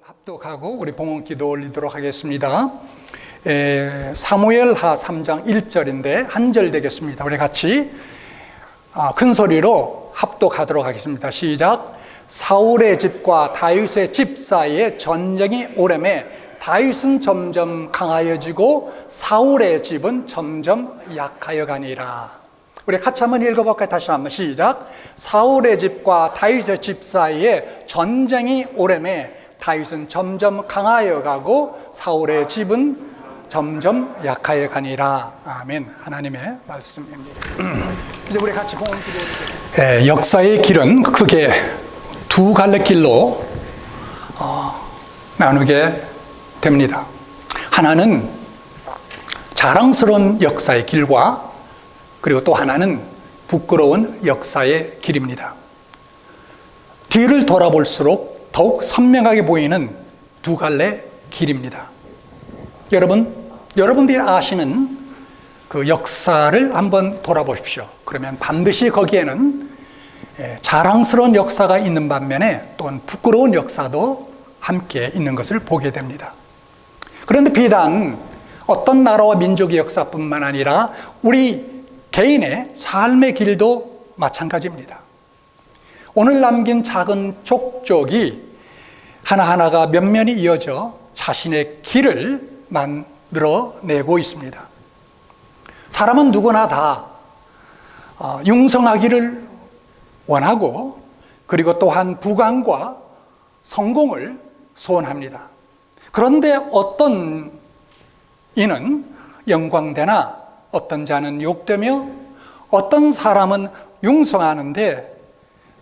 합독하고 우리 봉헌기도 올리도록 하겠습니다. 사무엘하 3장 1절인데 한 절 되겠습니다. 우리 같이 큰 소리로 합독하도록 하겠습니다. 시작. 사울의 집과 다윗의 집 사이에 전쟁이 오래매 다윗은 점점 강하여지고 사울의 집은 점점 약하여 가니라. 우리 같이 한번 읽어볼까요? 다시 한번 시작. 사울의 집과 다윗의 집 사이에 전쟁이 오래매 다윗은 점점 강하여 가고 사울의 집은 점점 약하여 가니라. 아멘. 하나님의 말씀입니다. 이제 우리 같이 봉헌기도. 역사의 길은 크게 두 갈래 길로 나누게 됩니다. 하나는 자랑스러운 역사의 길과 그리고 또 하나는 부끄러운 역사의 길입니다. 뒤를 돌아볼수록 더욱 선명하게 보이는 두 갈래 길입니다. 여러분들이 아시는 그 역사를 한번 돌아보십시오. 그러면 반드시 거기에는 자랑스러운 역사가 있는 반면에 또한 부끄러운 역사도 함께 있는 것을 보게 됩니다. 그런데 비단 어떤 나라와 민족의 역사뿐만 아니라 우리 개인의 삶의 길도 마찬가지입니다. 오늘 남긴 작은 족적이 하나하나가 면면이 이어져 자신의 길을 만들어내고 있습니다. 사람은 누구나 다 융성하기를 원하고 그리고 또한 부강과 성공을 소원합니다. 그런데 어떤 이는 영광되나 어떤 자는 욕되며 어떤 사람은 융성하는데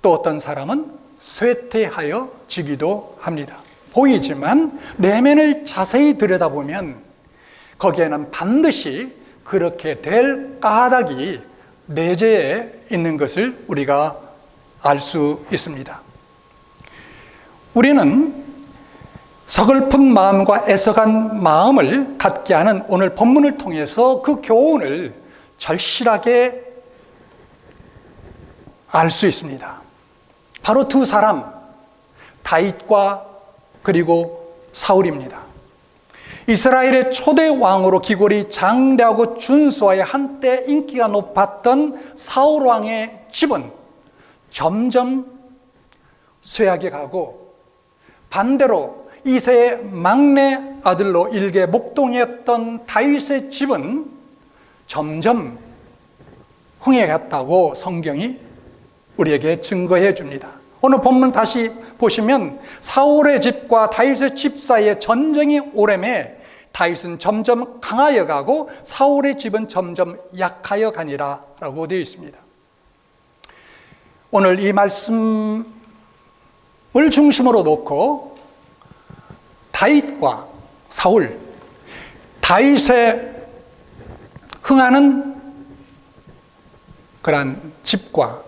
또 어떤 사람은 쇠퇴하여 지기도 합니다. 보이지만 내면을 자세히 들여다보면 거기에는 반드시 그렇게 될 까닭이 내재해 있는 것을 우리가 알 수 있습니다. 우리는 서글픈 마음과 애석한 마음을 갖게 하는 오늘 본문을 통해서 그 교훈을 절실하게 알 수 있습니다. 바로 두 사람, 다윗과 그리고 사울입니다. 이스라엘의 초대 왕으로 기골이 장대하고 준수하여 한때 인기가 높았던 사울 왕의 집은 점점 쇠하게 가고 반대로 이새의 막내 아들로 일개 목동이었던 다윗의 집은 점점 흥해갔다고 성경이 우리에게 증거해 줍니다. 오늘 본문 다시 보시면 사울의 집과 다윗의 집 사이에 전쟁이 오래매 다윗은 점점 강하여 가고 사울의 집은 점점 약하여 가니라 라고 되어 있습니다. 오늘 이 말씀을 중심으로 놓고 다윗과 사울, 다윗의 흥하는 그러한 집과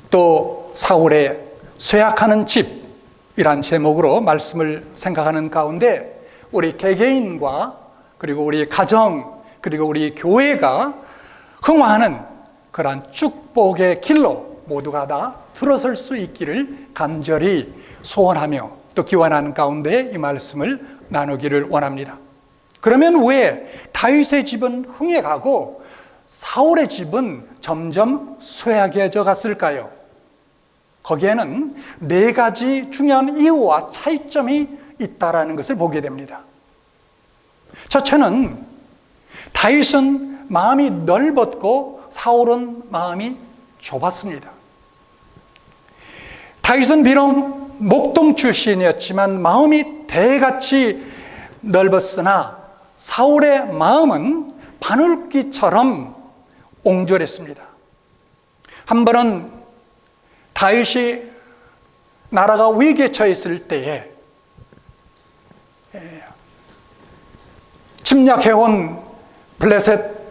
또 사울의 쇠약하는 집이란 제목으로 말씀을 생각하는 가운데 우리 개개인과 그리고 우리 가정 그리고 우리 교회가 흥화하는 그러한 축복의 길로 모두가 다 들어설 수 있기를 간절히 소원하며 또 기원하는 가운데 이 말씀을 나누기를 원합니다. 그러면 왜 다윗의 집은 흥해가고 사울의 집은 점점 쇠약해져 갔을까요? 거기에는 네 가지 중요한 이유와 차이점이 있다라는 것을 보게 됩니다. 첫째는 다윗은 마음이 넓었고 사울은 마음이 좁았습니다. 다윗은 비록 목동 출신이었지만 마음이 대같이 넓었으나 사울의 마음은 바늘귀처럼 옹졸했습니다. 한 번은 다윗이 나라가 위기에 처했을 때에 침략해온 블레셋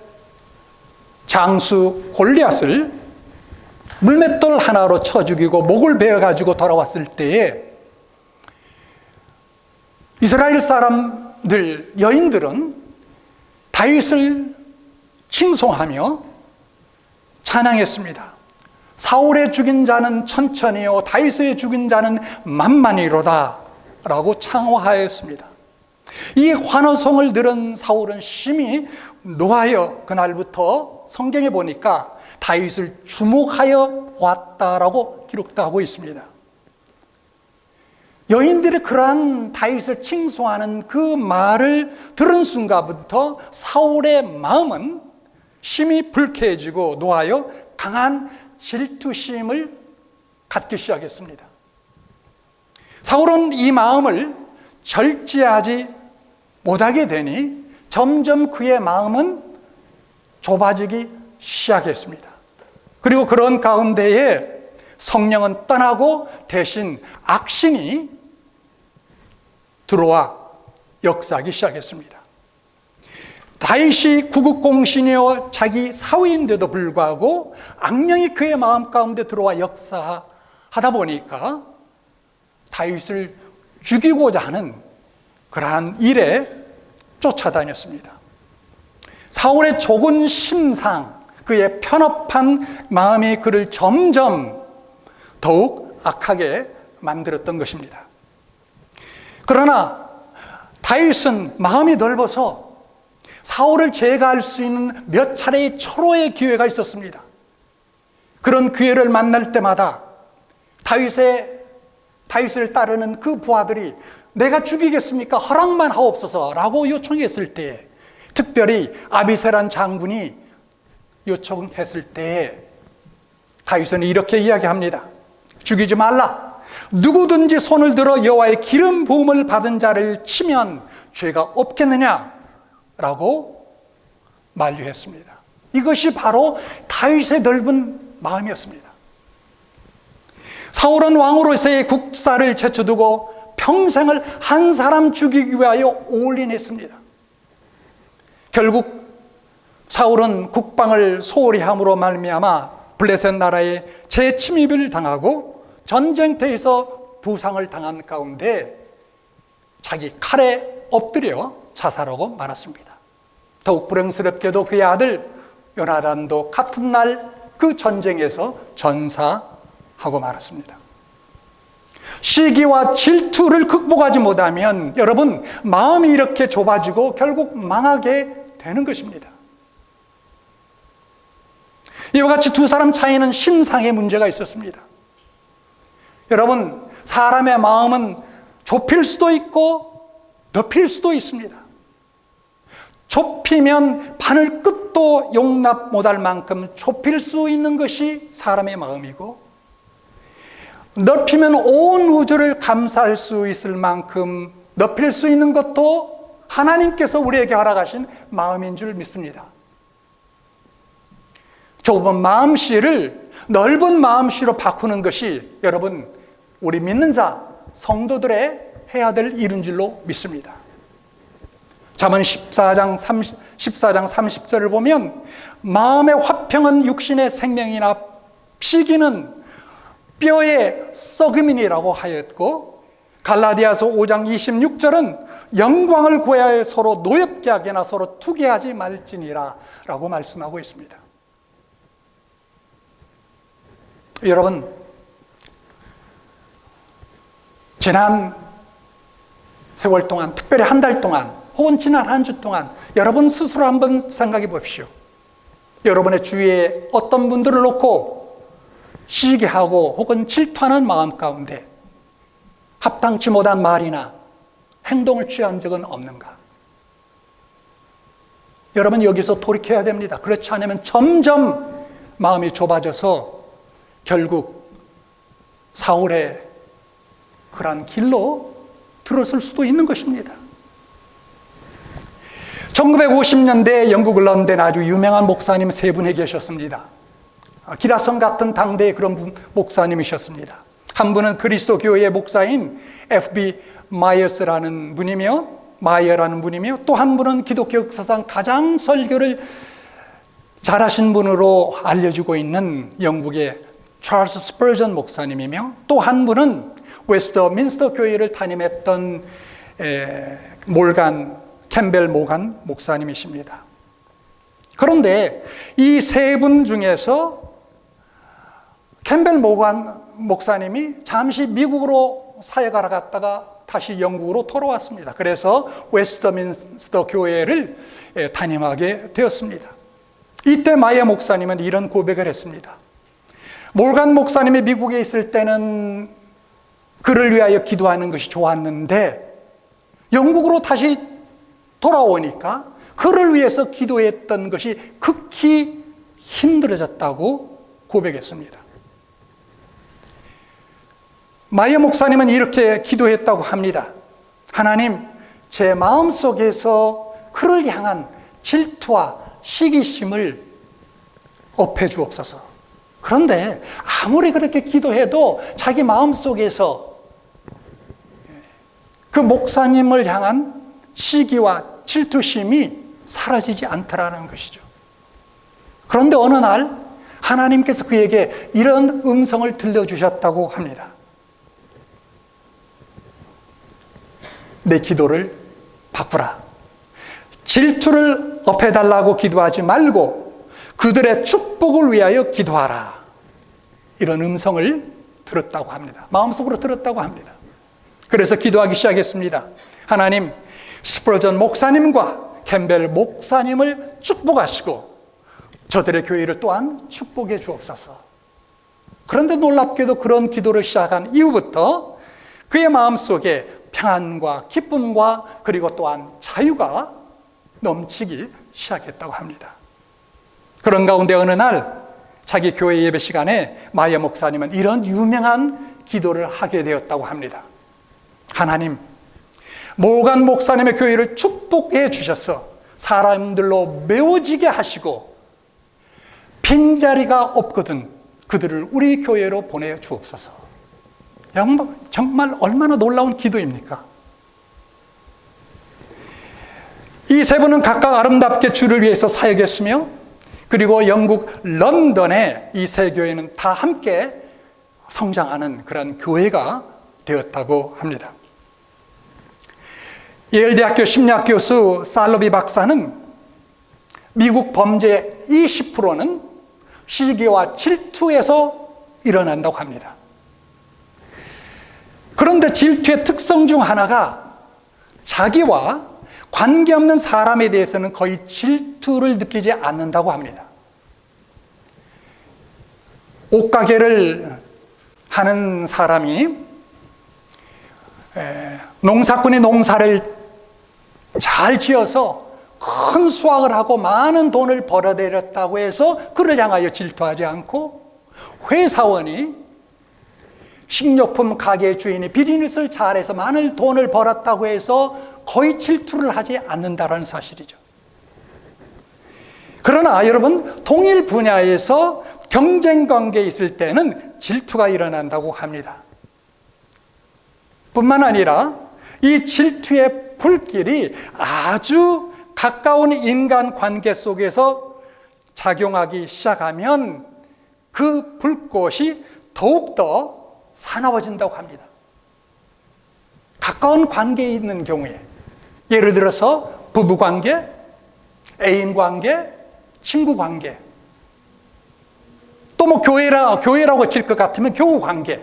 장수 골리앗을 물맷돌 하나로 쳐 죽이고 목을 베어가지고 돌아왔을 때에 이스라엘 사람들, 여인들은 다윗을 칭송하며 찬양했습니다. 사울의 죽인 자는 천천히요 다윗의 죽인 자는 만만히로다 라고 창호하였습니다. 이 환호성을 들은 사울은 심히 노하여 그날부터 성경에 보니까 다윗을 주목하여 보았다라고 기록도 하고 있습니다. 여인들이 그러한 다윗을 칭송하는 그 말을 들은 순간부터 사울의 마음은 심히 불쾌해지고 노하여 강한 질투심을 갖기 시작했습니다. 사울은 이 마음을 절제하지 못하게 되니 점점 그의 마음은 좁아지기 시작했습니다. 그리고 그런 가운데에 성령은 떠나고 대신 악신이 들어와 역사하기 시작했습니다. 다윗이 구국공신이요 자기 사위인데도 불구하고 악령이 그의 마음 가운데 들어와 역사하다 보니까 다윗을 죽이고자 하는 그러한 일에 쫓아다녔습니다. 사울의 좁은 심상, 그의 편협한 마음이 그를 점점 더욱 악하게 만들었던 것입니다. 그러나 다윗은 마음이 넓어서 사울을 제거할 수 있는 몇 차례의 철호의 기회가 있었습니다. 그런 기회를 만날 때마다 다윗을 따르는 그 부하들이 내가 죽이겠습니까? 허락만 하옵소서 라고 요청했을 때에, 특별히 아비새란 장군이 요청했을 때에 다윗은 이렇게 이야기합니다. 죽이지 말라. 누구든지 손을 들어 여호와의 기름 부음을 받은 자를 치면 죄가 없겠느냐 라고 만류했습니다. 이것이 바로 다윗의 넓은 마음이었습니다. 사울은 왕으로서의 국사를 제쳐두고 평생을 한 사람 죽이기 위하여 올인했습니다. 결국 사울은 국방을 소홀히 함으로 말미암아 블레셋 나라에 재침입을 당하고 전쟁터에서 부상을 당한 가운데 자기 칼에 엎드려 자살하고 말았습니다. 더욱 불행스럽게도 그의 아들 요나단도 같은 날 그 전쟁에서 전사하고 말았습니다. 시기와 질투를 극복하지 못하면 여러분 마음이 이렇게 좁아지고 결국 망하게 되는 것입니다. 이와 같이 두 사람 차이는 심상의 문제가 있었습니다. 여러분, 사람의 마음은 좁힐 수도 있고 넓힐 수도 있습니다. 좁히면 바늘 끝도 용납 못할 만큼 좁힐 수 있는 것이 사람의 마음이고, 넓히면 온 우주를 감싸할 수 있을 만큼 넓힐 수 있는 것도 하나님께서 우리에게 허락하신 마음인 줄 믿습니다. 좁은 마음씨를 넓은 마음씨로 바꾸는 것이 여러분 우리 믿는 자 성도들의 해야 될 일인 줄로 믿습니다. 잠언 14장 30절을 보면 마음의 화평은 육신의 생명이나 시기는 뼈의 썩음이니라고 하였고, 갈라디아서 5장 26절은 영광을 구하여 서로 노엽게 하거나 서로 투기하지 말지니라 라고 말씀하고 있습니다. 여러분, 지난 세월 동안, 특별히 한 달 동안 혹은 지난 한 주 동안 여러분 스스로 한번 생각해 보십시오. 여러분의 주위에 어떤 분들을 놓고 시기하고 혹은 질투하는 마음 가운데 합당치 못한 말이나 행동을 취한 적은 없는가? 여러분 여기서 돌이켜야 됩니다. 그렇지 않으면 점점 마음이 좁아져서 결국 사울의 그러한 길로 들어설 수도 있는 것입니다. 1950년대 영국 런던에 아주 유명한 목사님 세 분이 계셨습니다. 기라성 같은 당대의 그런 목사님이셨습니다. 한 분은 그리스도교의 목사인 F.B. 마이어라는 분이며 또 한 분은 기독교 역사상 가장 설교를 잘하신 분으로 알려지고 있는 영국의 찰스 스퍼전 목사님이며, 또 한 분은 웨스트민스터 교회를 담임했던 캠벨 모간 목사님이십니다. 그런데 이 세 분 중에서 캠벨 모간 목사님이 잠시 미국으로 사역하러 갔다가 다시 영국으로 돌아왔습니다. 그래서 웨스트민스터 교회를 담임하게 되었습니다. 이때 마이어 목사님은 이런 고백을 했습니다. 몰간 목사님이 미국에 있을 때는 그를 위하여 기도하는 것이 좋았는데 영국으로 다시 돌아오니까 그를 위해서 기도했던 것이 극히 힘들어졌다고 고백했습니다. 마이어 목사님은 이렇게 기도했다고 합니다. 하나님, 제 마음속에서 그를 향한 질투와 시기심을 없애주옵소서. 그런데 아무리 그렇게 기도해도 자기 마음속에서 그 목사님을 향한 시기와 질투심이 사라지지 않더라는 것이죠. 그런데 어느 날 하나님께서 그에게 이런 음성을 들려주셨다고 합니다. 내 기도를 바꾸라. 질투를 없애달라고 기도하지 말고 그들의 축복을 위하여 기도하라. 이런 음성을 들었다고 합니다. 마음속으로 들었다고 합니다. 그래서 기도하기 시작했습니다. 하나님, 스펄전 목사님과 캠벨 목사님을 축복하시고 저들의 교회를 또한 축복해 주옵소서. 그런데 놀랍게도 그런 기도를 시작한 이후부터 그의 마음속에 평안과 기쁨과 그리고 또한 자유가 넘치기 시작했다고 합니다. 그런 가운데 어느 날 자기 교회 예배 시간에 마이어 목사님은 이런 유명한 기도를 하게 되었다고 합니다. 하나님, 모간 목사님의 교회를 축복해 주셔서 사람들로 메워지게 하시고 빈자리가 없거든 그들을 우리 교회로 보내주옵소서. 정말 얼마나 놀라운 기도입니까? 이 세 분은 각각 아름답게 주를 위해서 사역했으며 그리고 영국 런던에 이 세 교회는 다 함께 성장하는 그런 교회가 되었다고 합니다. 예일대학교 심리학 교수 살러비 박사는 미국 범죄의 20%는 시기와 질투에서 일어난다고 합니다. 그런데 질투의 특성 중 하나가 자기와 관계없는 사람에 대해서는 거의 질투를 느끼지 않는다고 합니다. 옷가게를 하는 사람이 농사꾼이 농사를 잘 지어서 큰 수확을 하고 많은 돈을 벌어들였다고 해서 그를 향하여 질투하지 않고, 회사원이 식료품 가게 주인이 비즈니스를 잘해서 많은 돈을 벌었다고 해서 거의 질투를 하지 않는다는 사실이죠. 그러나 여러분, 동일 분야에서 경쟁 관계에 있을 때는 질투가 일어난다고 합니다. 뿐만 아니라 이 질투의 불길이 아주 가까운 인간 관계 속에서 작용하기 시작하면 그 불꽃이 더욱더 사나워진다고 합니다. 가까운 관계에 있는 경우에, 예를 들어서 부부관계, 애인관계, 친구관계, 또 뭐 교회라고 칠 것 같으면 교우관계,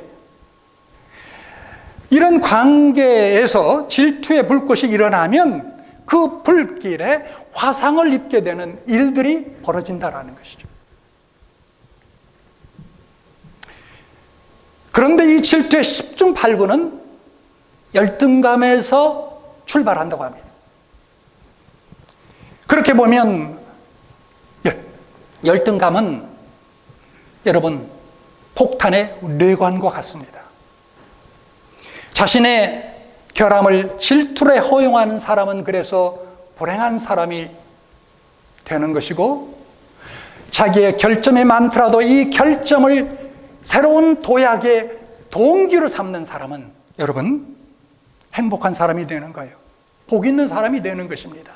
이런 관계에서 질투의 불꽃이 일어나면 그 불길에 화상을 입게 되는 일들이 벌어진다는 것이죠. 그런데 이 질투의 10중 8구는 열등감에서 출발한다고 합니다. 그렇게 보면 열등감은 여러분 폭탄의 뇌관과 같습니다. 자신의 결함을 질투에 허용하는 사람은 그래서 불행한 사람이 되는 것이고, 자기의 결점이 많더라도 이 결점을 새로운 도약의 동기로 삼는 사람은 여러분 행복한 사람이 되는 거예요. 복 있는 사람이 되는 것입니다.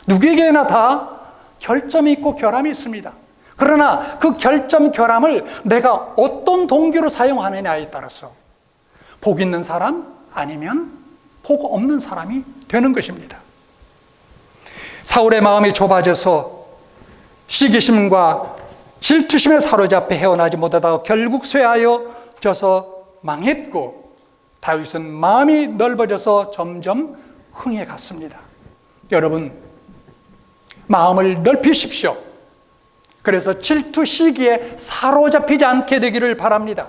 누구에게나 다 결점이 있고 결함이 있습니다. 그러나 그 결점, 결함을 내가 어떤 동기로 사용하느냐에 따라서 복 있는 사람 아니면 복 없는 사람이 되는 것입니다. 사울의 마음이 좁아져서 시기심과 질투심에 사로잡혀 헤어나지 못하다가 결국 쇠하여 져서 망했고, 다윗은 마음이 넓어져서 점점 흥해 갔습니다. 여러분, 마음을 넓히십시오. 그래서 질투 시기에 사로잡히지 않게 되기를 바랍니다.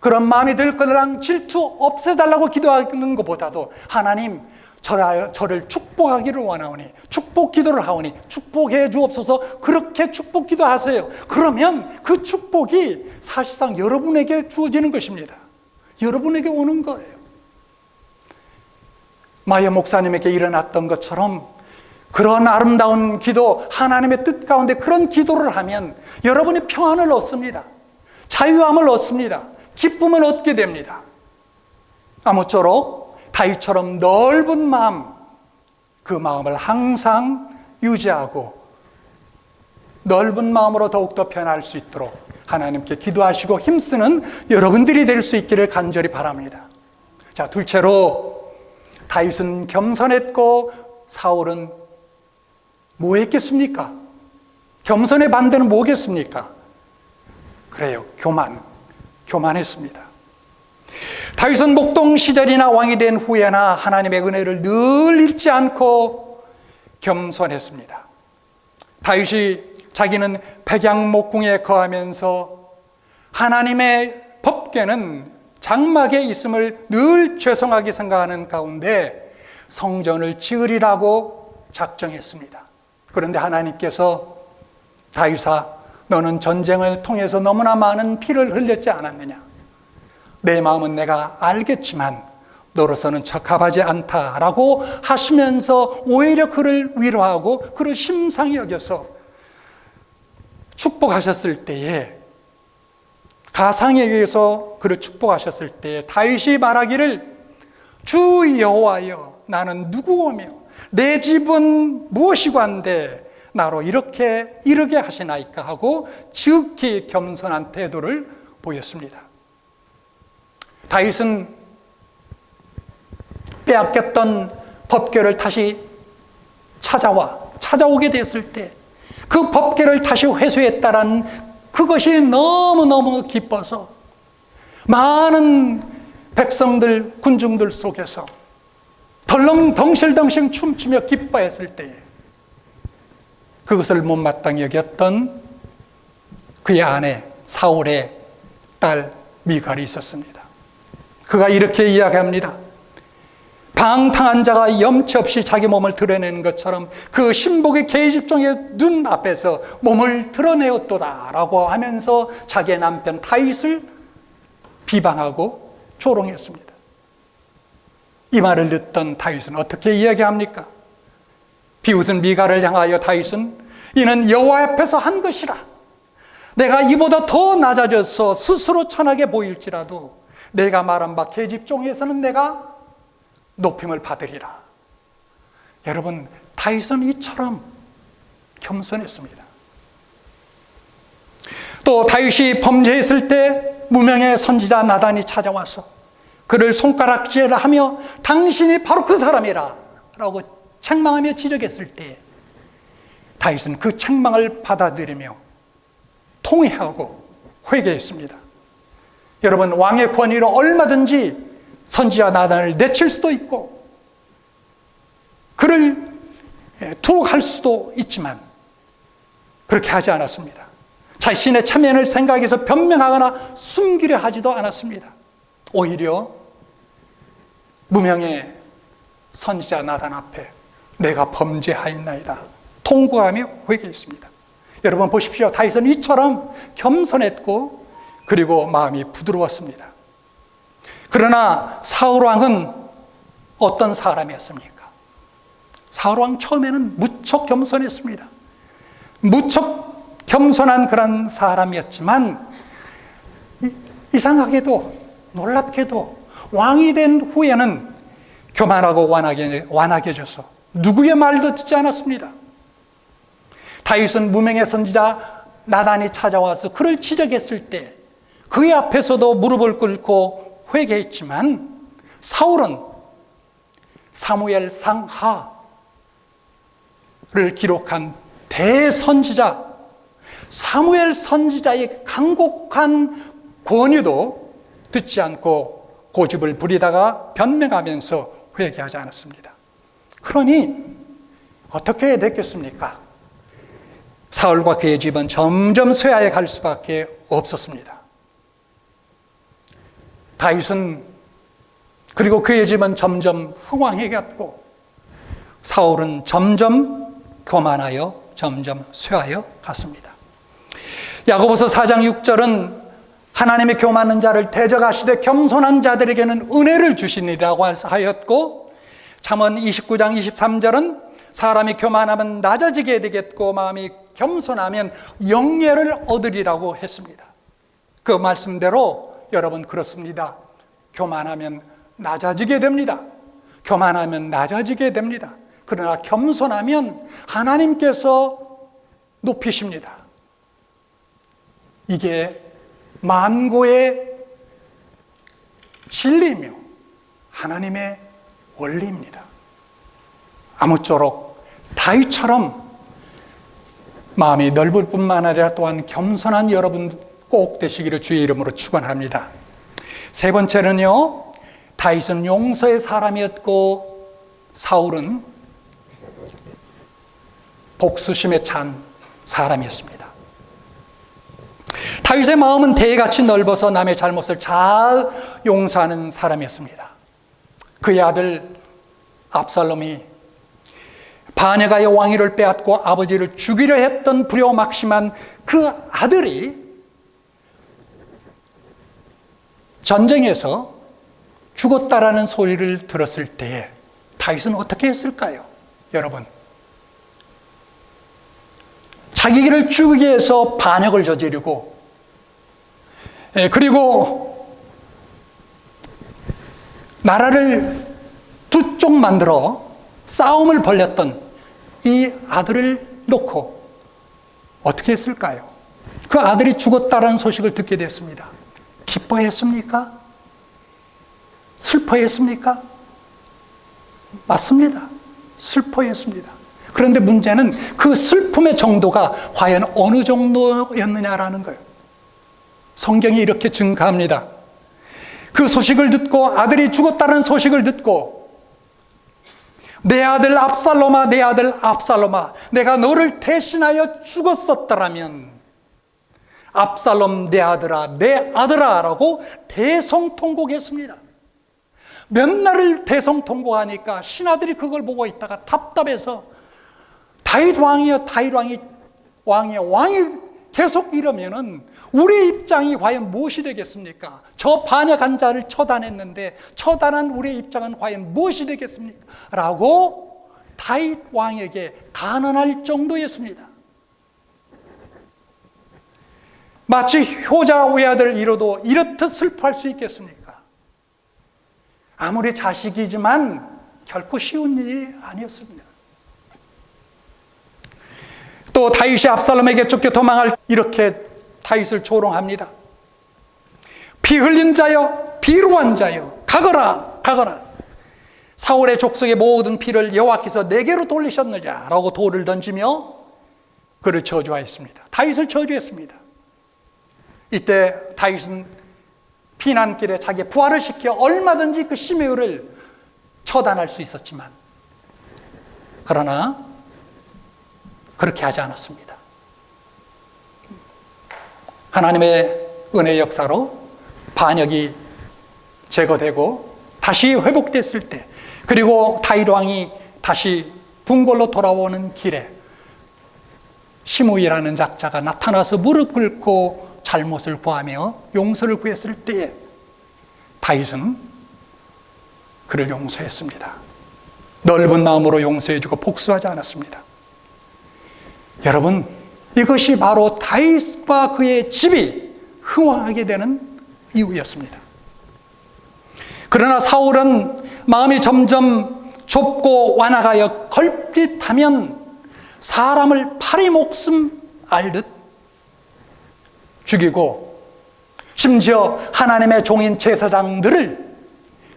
그런 마음이 들 거랑 질투 없애달라고 기도하는 것보다도 하나님, 저를 축복하기를 원하오니, 축복 기도를 하오니 축복해 주옵소서, 그렇게 축복 기도하세요. 그러면 그 축복이 사실상 여러분에게 주어지는 것입니다. 여러분에게 오는 거예요. 마이어 목사님에게 일어났던 것처럼 그런 아름다운 기도, 하나님의 뜻 가운데 그런 기도를 하면 여러분이 평안을 얻습니다. 자유함을 얻습니다. 기쁨을 얻게 됩니다. 아무쪼록 다윗처럼 넓은 마음, 그 마음을 항상 유지하고 넓은 마음으로 더욱더 변할 수 있도록 하나님께 기도하시고 힘쓰는 여러분들이 될 수 있기를 간절히 바랍니다. 자, 둘째로 다윗은 겸손했고 사울은 뭐 했겠습니까? 겸손의 반대는 뭐겠습니까? 그래요, 교만했습니다. 다윗은 목동 시절이나 왕이 된 후에나 하나님의 은혜를 늘 잊지 않고 겸손했습니다. 다윗이 자기는 백양목궁에 거하면서 하나님의 법궤는 장막에 있음을 늘 죄송하게 생각하는 가운데 성전을 지으리라고 작정했습니다. 그런데 하나님께서 다윗아, 너는 전쟁을 통해서 너무나 많은 피를 흘렸지 않았느냐? 내 마음은 내가 알겠지만 너로서는 적합하지 않다라고 하시면서 오히려 그를 위로하고 그를 심상히 여겨서 축복하셨을 때에, 가상에 의해서 그를 축복하셨을 때에 다윗이 말하기를 주 여호와여, 나는 누구오며 내 집은 무엇이관데 나로 이렇게 이르게 하시나이까 하고 지극히 겸손한 태도를 보였습니다. 다윗은 빼앗겼던 법궤를 다시 찾아오게 되었을 때 그 법궤를 다시 회수했다라는 그것이 너무너무 기뻐서 많은 백성들, 군중들 속에서 덩실덩실 춤추며 기뻐했을 때에 그것을 못마땅히 여겼던 그의 아내 사울의 딸 미갈이 있었습니다. 그가 이렇게 이야기합니다. 방탕한 자가 염치 없이 자기 몸을 드러내는 것처럼 그 신복의 계집종의 눈 앞에서 몸을 드러내었도다 라고 하면서 자기의 남편 다윗을 비방하고 조롱했습니다. 이 말을 듣던 다윗은 어떻게 이야기합니까? 비웃은 미갈을 향하여 다윗은 이는 여호와 앞에서 한 것이라, 내가 이보다 더 낮아져서 스스로 천하게 보일지라도 내가 말한 바 계집종에서는 내가 높임을 받으리라. 여러분, 다윗은 이처럼 겸손했습니다. 또 다윗이 범죄했을 때 무명의 선지자 나단이 찾아와서 그를 손가락질하며 당신이 바로 그 사람이라 라고 책망하며 지적했을 때 다윗은 그 책망을 받아들이며 통회하고 회개했습니다. 여러분, 왕의 권위로 얼마든지 선지자 나단을 내칠 수도 있고 그를 투옥할 수도 있지만 그렇게 하지 않았습니다. 자신의 체면을 생각해서 변명하거나 숨기려 하지도 않았습니다. 오히려 무명의 선지자 나단 앞에 내가 범죄하였나이다 통곡하며 회개했습니다. 여러분 보십시오. 다윗은 이처럼 겸손했고 그리고 마음이 부드러웠습니다. 그러나 사울왕은 어떤 사람이었습니까? 사울왕 처음에는 무척 겸손했습니다. 무척 겸손한 그런 사람이었지만 이상하게도 놀랍게도 왕이 된 후에는 교만하고 완악해져서 누구의 말도 듣지 않았습니다. 다윗은 무명의 선지자 나단이 찾아와서 그를 지적했을 때 그의 앞에서도 무릎을 꿇고 회개했지만 사울은 사무엘 상하를 기록한 대선지자 사무엘 선지자의 간곡한 권유도 듣지 않고 고집을 부리다가 변명하면서 회개하지 않았습니다. 그러니 어떻게 됐겠습니까? 사울과 그의 집은 점점 쇠하에 갈 수밖에 없었습니다. 다윗은 그리고 그의 집은 점점 흥왕해 갔고 사울은 점점 교만하여 점점 쇠하여 갔습니다. 야고보서 4장 6절은 하나님의 교만한 자를 대적하시되 겸손한 자들에게는 은혜를 주시니라고 하였고, 잠언 29장 23절은 사람이 교만하면 낮아지게 되겠고 마음이 겸손하면 영예를 얻으리라고 했습니다. 그 말씀대로 여러분 그렇습니다. 교만하면 낮아지게 됩니다. 교만하면 낮아지게 됩니다. 그러나 겸손하면 하나님께서 높이십니다. 이게 만고의 진리이며 하나님의 원리입니다. 아무쪼록 다윗처럼 마음이 넓을 뿐만 아니라 또한 겸손한 여러분 꼭 되시기를 주의 이름으로 축원합니다. 세 번째는요, 다윗은 용서의 사람이었고 사울은 복수심에 찬 사람이었습니다. 다윗의 마음은 대같이 넓어서 남의 잘못을 잘 용서하는 사람이었습니다. 그의 아들 압살롬이 바네가의 왕위를 빼앗고 아버지를 죽이려 했던 불효막심한 그 아들이 전쟁에서 죽었다라는 소리를 들었을 때에 다윗은 어떻게 했을까요? 여러분, 자기를 죽이기 위해서 반역을 저지르고 그리고 나라를 두 쪽 만들어 싸움을 벌였던 이 아들을 놓고 어떻게 했을까요? 그 아들이 죽었다는 소식을 듣게 됐습니다. 기뻐했습니까? 슬퍼했습니까? 맞습니다. 슬퍼했습니다. 그런데 문제는 그 슬픔의 정도가 과연 어느 정도였느냐라는 거예요. 성경이 이렇게 증가합니다. 그 소식을 듣고, 아들이 죽었다는 소식을 듣고, 내 아들 압살롬아, 내 아들 압살롬아, 내가 너를 대신하여 죽었었더라면 압살롬 내 아들아, 내 아들아 라고 대성통곡했습니다. 몇 날을 대성통곡하니까 신하들이 그걸 보고 있다가 답답해서 다윗 왕이여, 다윗 왕이 계속 이러면은 우리 입장이 과연 무엇이 되겠습니까? 저 반역한 자를 처단했는데 처단한 우리의 입장은 과연 무엇이 되겠습니까? 라고 다윗 왕에게 간언할 정도였습니다. 마치 효자 외아들을 잃어도 이렇듯 슬퍼할 수 있겠습니까? 아무리 자식이지만 결코 쉬운 일이 아니었습니다. 또 다윗이 압살롬에게 쫓겨 도망할 이렇게 다윗을 조롱합니다. 피 흘린 자여, 비루한 자여, 가거라, 가거라. 사울의 족속의 모든 피를 여호와께서 내게로 돌리셨느냐라고 돌을 던지며 그를 저주하였습니다. 다윗을 저주했습니다. 이때 다윗은 피난길에 자기 부하를 시켜 얼마든지 그 시므이를 처단할 수 있었지만, 그러나 그렇게 하지 않았습니다. 하나님의 은혜 역사로 반역이 제거되고 다시 회복됐을 때, 그리고 다윗 왕이 다시 궁궐로 돌아오는 길에 시므이라는 작자가 나타나서 무릎 꿇고 잘못을 구하며 용서를 구했을 때에 다윗은 그를 용서했습니다. 넓은 마음으로 용서해주고 복수하지 않았습니다. 여러분, 이것이 바로 다윗과 그의 집이 흥왕하게 되는 이유였습니다. 그러나 사울은 마음이 점점 좁고 완악하여 걸핏하면 사람을 파리 목숨 알듯 죽이고, 심지어 하나님의 종인 제사장들을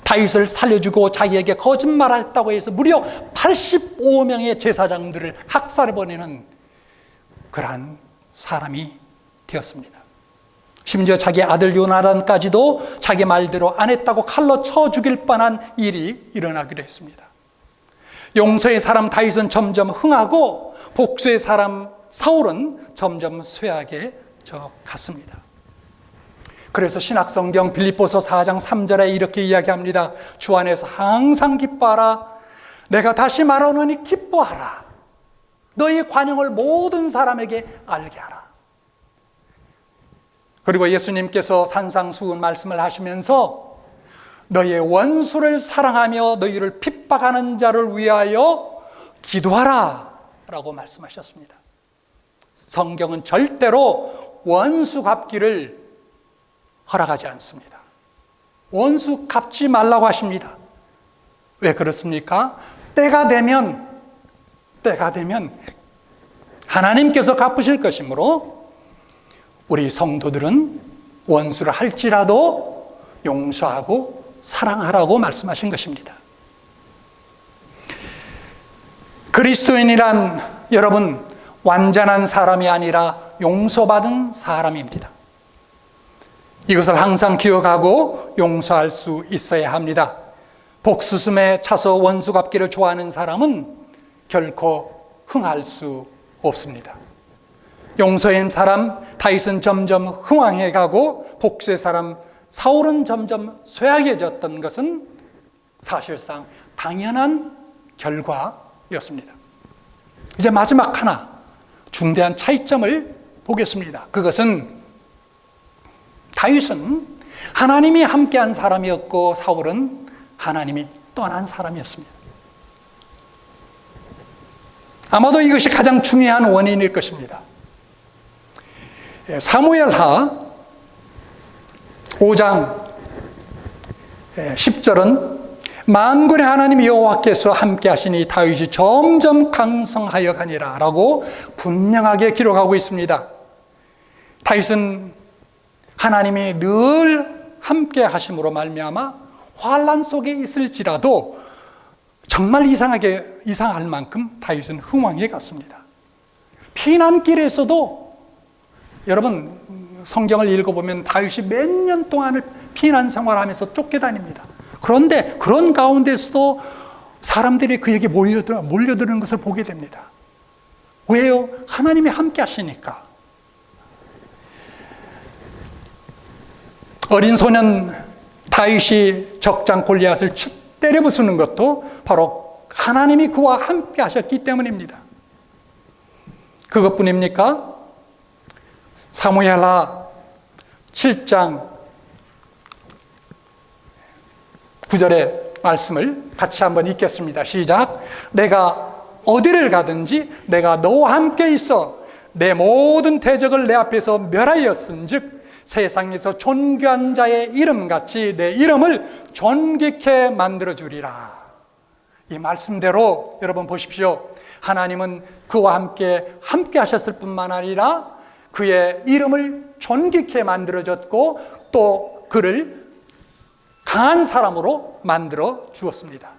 다윗을 살려주고 자기에게 거짓말했다고 해서 무려 85명의 제사장들을 학살해버리는 그러한 사람이 되었습니다. 심지어 자기 아들 요나단까지도 자기 말대로 안 했다고 칼로 쳐 죽일 뻔한 일이 일어나기도 했습니다. 용서의 사람 다윗은 점점 흥하고 복수의 사람 사울은 점점 쇠하게져 갔습니다. 그래서 신약성경 빌립보서 4장 3절에 이렇게 이야기합니다. 주 안에서 항상 기뻐하라. 내가 다시 말하노니 기뻐하라. 너희 관용을 모든 사람에게 알게 하라. 그리고 예수님께서 산상수훈 말씀을 하시면서 너희의 원수를 사랑하며 너희를 핍박하는 자를 위하여 기도하라 라고 말씀하셨습니다. 성경은 절대로 원수 갚기를 허락하지 않습니다. 원수 갚지 말라고 하십니다. 왜 그렇습니까? 때가 되면 하나님께서 갚으실 것이므로 우리 성도들은 원수를 할지라도 용서하고 사랑하라고 말씀하신 것입니다. 그리스도인이란 여러분 완전한 사람이 아니라 용서받은 사람입니다. 이것을 항상 기억하고 용서할 수 있어야 합니다. 복수심에 차서 원수 갚기를 좋아하는 사람은 결코 흥할 수 없습니다. 용서의 사람 다윗은 점점 흥왕해 가고 복수의 사람 사울은 점점 쇠약해졌던 것은 사실상 당연한 결과였습니다. 이제 마지막 하나 중대한 차이점을 보겠습니다. 그것은 다윗은 하나님이 함께한 사람이었고 사울은 하나님이 떠난 사람이었습니다. 아마도 이것이 가장 중요한 원인일 것입니다. 사무엘하 5장 10절은 만군의 하나님 여호와께서 함께 하시니 다윗이 점점 강성하여 가니라 라고 분명하게 기록하고 있습니다. 다윗은 하나님이 늘 함께 하심으로 말미암아 환난 속에 있을지라도 정말 이상할 만큼 다윗은 흥왕해 갔습니다. 피난길에서도 여러분 성경을 읽어보면 다윗이 몇 년 동안을 피난 생활하면서 쫓겨다닙니다. 그런데 그런 가운데서도 사람들이 그에게 몰려드는 것을 보게 됩니다. 왜요? 하나님이 함께 하시니까. 어린 소년 다윗이 적장 골리앗을 때려 부수는 것도 바로 하나님이 그와 함께 하셨기 때문입니다. 그것뿐입니까? 사무엘하 7장 9절의 말씀을 같이 한번 읽겠습니다. 시작. 내가 어디를 가든지 내가 너와 함께 있어 내 모든 대적을 내 앞에서 멸하였은즉 세상에서 존귀한 자의 이름같이 내 이름을 존귀케 만들어주리라. 이 말씀대로 여러분 보십시오. 하나님은 그와 함께 하셨을 뿐만 아니라 그의 이름을 존귀케 만들어줬고 또 그를 강한 사람으로 만들어 주었습니다.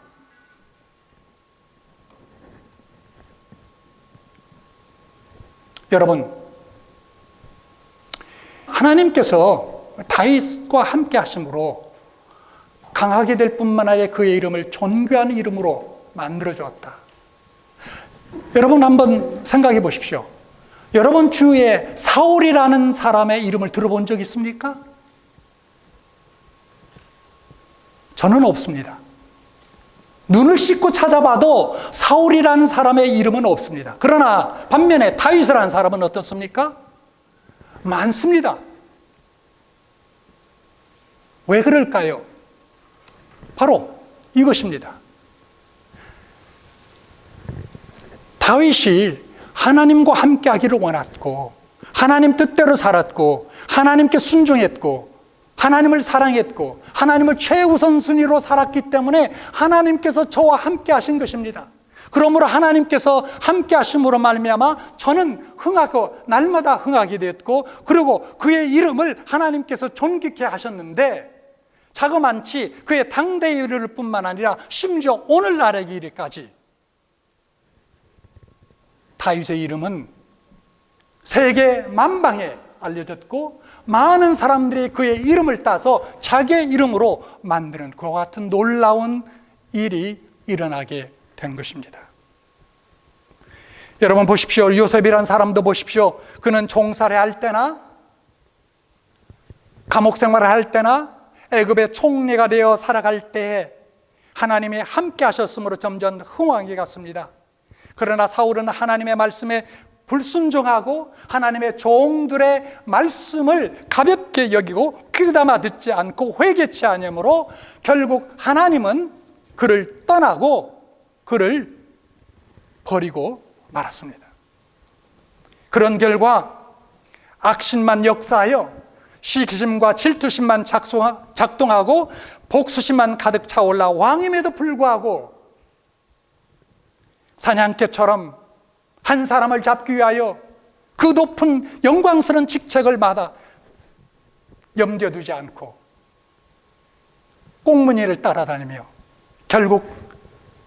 여러분, 하나님께서 다윗과 함께 하심으로 강하게 될 뿐만 아니라 그의 이름을 존귀한 이름으로 만들어 주었다. 여러분 한번 생각해 보십시오. 여러분 주위에 사울이라는 사람의 이름을 들어본 적 있습니까? 저는 없습니다. 눈을 씻고 찾아봐도 사울이라는 사람의 이름은 없습니다. 그러나 반면에 다윗이라는 사람은 어떻습니까? 많습니다. 왜 그럴까요? 바로 이것입니다. 다윗이 하나님과 함께 하기를 원했고 하나님 뜻대로 살았고 하나님께 순종했고 하나님을 사랑했고 하나님을 최우선순위로 살았기 때문에 하나님께서 저와 함께 하신 것입니다. 그러므로 하나님께서 함께 하심으로 말미암아 저는 흥하고 날마다 흥하게 됐고 그리고 그의 이름을 하나님께서 존귀케 하셨는데 자그만치 그의 당대에 이를 뿐만 아니라 심지어 오늘날에 이르기까지 다윗의 이름은 세계 만방에 알려졌고 많은 사람들이 그의 이름을 따서 자기의 이름으로 만드는 그와 같은 놀라운 일이 일어나게 된 것입니다. 여러분 보십시오. 요셉이라는 사람도 보십시오. 그는 종살이 할 때나 감옥 생활을 할 때나 애굽의 총리가 되어 살아갈 때에 하나님이 함께 하셨으므로 점점 흥왕해 갔습니다. 그러나 사울은 하나님의 말씀에 불순종하고 하나님의 종들의 말씀을 가볍게 여기고 귀담아 듣지 않고 회개치 아니하므로 결국 하나님은 그를 떠나고 그를 버리고 말았습니다. 그런 결과 악신만 역사하여 시기심과 질투심만 작동하고 복수심만 가득 차올라 왕임에도 불구하고 사냥개처럼 한 사람을 잡기 위하여 그 높은 영광스러운 직책을 받아 염려두지 않고 꽁무니를 따라다니며 결국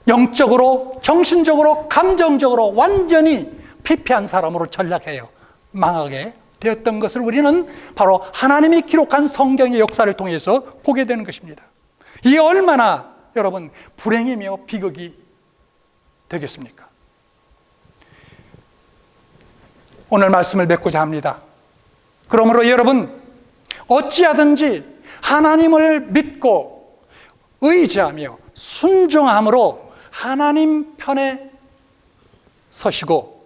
영적으로, 정신적으로, 감정적으로 완전히 피폐한 사람으로 전락해요. 망하게 되었던 것을 우리는 바로 하나님이 기록한 성경의 역사를 통해서 보게 되는 것입니다. 이게 얼마나 여러분 불행이며 비극이 되겠습니까? 오늘 말씀을 맺고자 합니다. 그러므로 여러분 어찌하든지 하나님을 믿고 의지하며 순종함으로 하나님 편에 서시고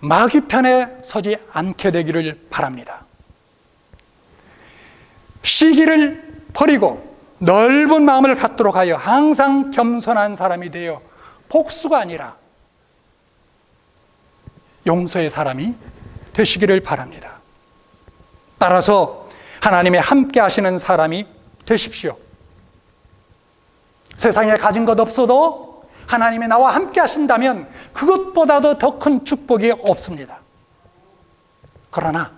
마귀 편에 서지 않게 되기를 바랍니다. 시기를 버리고 넓은 마음을 갖도록 하여 항상 겸손한 사람이 되어 복수가 아니라 용서의 사람이 되시기를 바랍니다. 따라서 하나님의 함께 하시는 사람이 되십시오. 세상에 가진 것 없어도 하나님이 나와 함께 하신다면 그것보다도 더 큰 축복이 없습니다. 그러나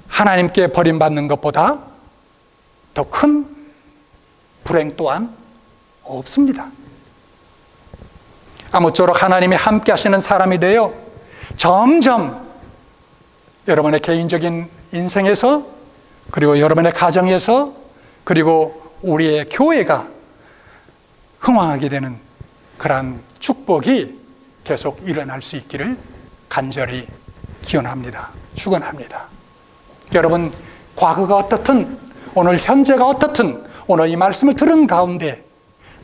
하나님께 버림받는 것보다 더 큰 불행 또한 없습니다. 아무쪼록 하나님이 함께 하시는 사람이 되어 점점 여러분의 개인적인 인생에서 그리고 여러분의 가정에서 그리고 우리의 교회가 흥왕하게 되는 그러한 축복이 계속 일어날 수 있기를 간절히 기원합니다. 축원합니다. 여러분 과거가 어떻든 오늘 현재가 어떻든 오늘 이 말씀을 들은 가운데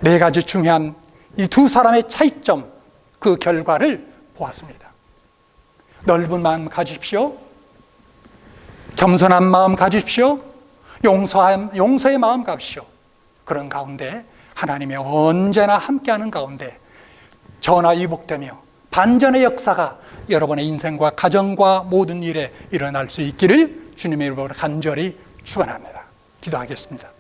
네 가지 중요한 이 두 사람의 차이점 그 결과를 보았습니다. 넓은 마음 가지십시오. 겸손한 마음 가지십시오. 용서의 마음 가지십시오. 그런 가운데 하나님이 언제나 함께하는 가운데 전화위복되며 반전의 역사가 여러분의 인생과 가정과 모든 일에 일어날 수 있기를 주님의 이름으로 간절히 축원합니다. 기도하겠습니다.